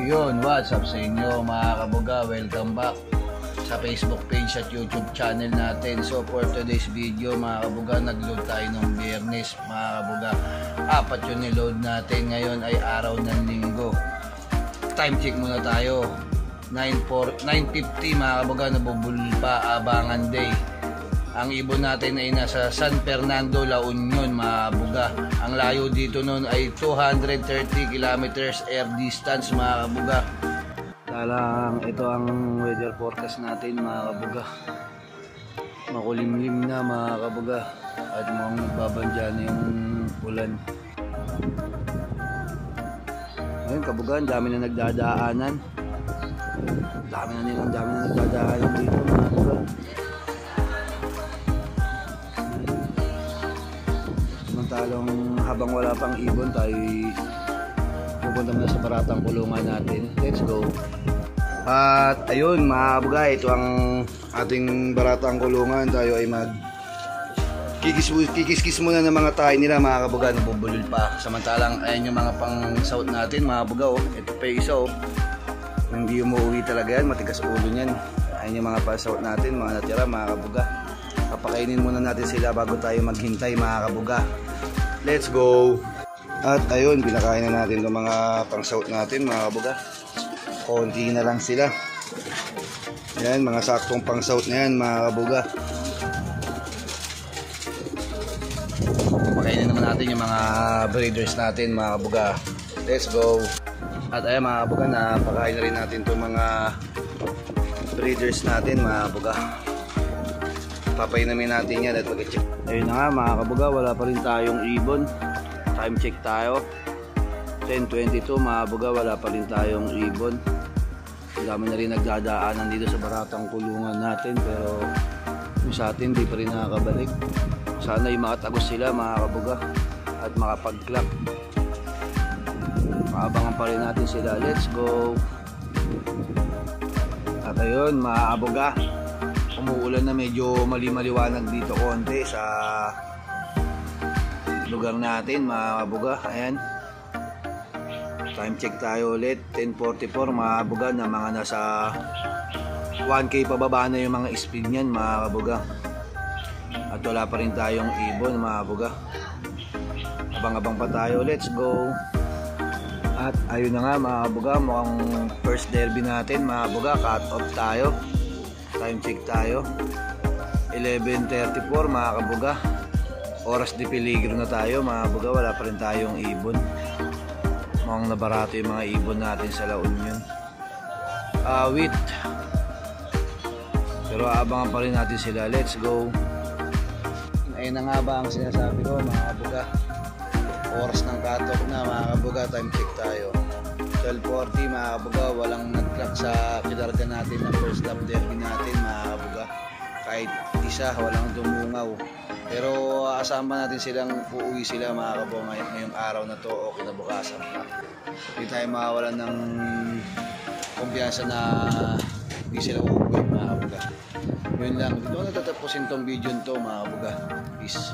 Yun, what's up sa inyo mga kabuga? Welcome back sa Facebook page at YouTube channel natin. So for today's video mga kabuga, nag-load tayo ng Biyernes mga kabuga. Apat yung niload natin. Ngayon ay araw ng linggo. Time check muna tayo. 9:50 mga kabuga, nabubulol pa, Abangan Day. Ang ibon natin ay nasa San Fernando, La Union mga kabuga. Ang layo dito noon ay 230 kilometers air distance mga kabuga. Talang ito ang weather forecast natin mga kabuga. Makulimlim na mga kabuga at mukhang nagbabandya na yung ulan. Ngayon kabuga, ang dami na nagdadaanan. Dami na nagdadaanan dito mga kabuga. Samantalong habang wala pang ibon, tayo pupunta muna sa baratang kulungan natin. Let's go. At ayun mga kabuga, ito ang ating baratang kulungan. Tayo ay kikis muna ng mga tayo nila mga kabuga, nabubulol pa. Samantalang ayun yung mga pang south natin mga kabuga. Oh. Ito pa yung isa oh. Hindi umuwi talaga yan, matigas ulo niyan. Ayun yung mga pang south natin, mga natira mga kabuga. Papakainin muna natin sila bago tayo maghintay mga kabuga. Let's go. At ayun, pinakain na natin itong mga pang-south natin mga kabuga. Konti na lang sila. Yan, mga saktong pang-south na yan mga kabuga. Papakainin naman natin yung mga breeders natin mga kabuga. Let's go. At ayun mga kabuga, napakain na rin natin itong mga breeders natin mga kabuga. Papainamin natin yan at mag-check. Ayun na nga mga kabuga, wala pa rin tayong ibon. Time check tayo 10:22 mga kabuga, wala pa rin tayong ibon. Ang dami na rin nagdadaanan dito sa baratang kulungan natin, pero yung sa atin di pa rin nakakabalik. Sana yung makatagos sila mga kabuga at makapag-clock. Maabangan pa rin natin sila. Let's go. At ayun mga kabuga, umuulan na, medyo maliwaliwanag dito konti sa lugar natin mga kabuga. Ayan, time check tayo ulit 10:44 mga kabuga, na mga nasa 1K pababa na yung mga speed nyan mga kabuga. At wala pa rin tayong ibon mga kabuga. Abang-abang pa tayo. Let's go. At ayun na nga mga kabuga, mukhang first derby natin mga kabuga, cut off tayo. Time check tayo 11:34 mga kabuga. Oras de peligro na tayo mga kabuga, wala pa rin tayong ibon. Mukhang nabarato yung mga ibon natin sa La Union. Wait, pero abangan pa rin natin sila. Let's go. Ayun na nga ba ang sinasabi ko mga kabuga, oras ng cut-off na mga kabuga. Time check tayo 12:40 mga kabuga. Walang nag-crack sa kilarga natin na first lap derby natin mga kabuga. Kahit isa, walang dumungaw. Pero asahan pa natin silang uuwi sila mga kabuga ngayong araw na to o kinabukasan pa. Hindi tayo makawalan ng kumpiyansa na hindi sila uuwi mga kabuga. Yun lang, dito na tatapusin tong video nito mga kabuga. Peace.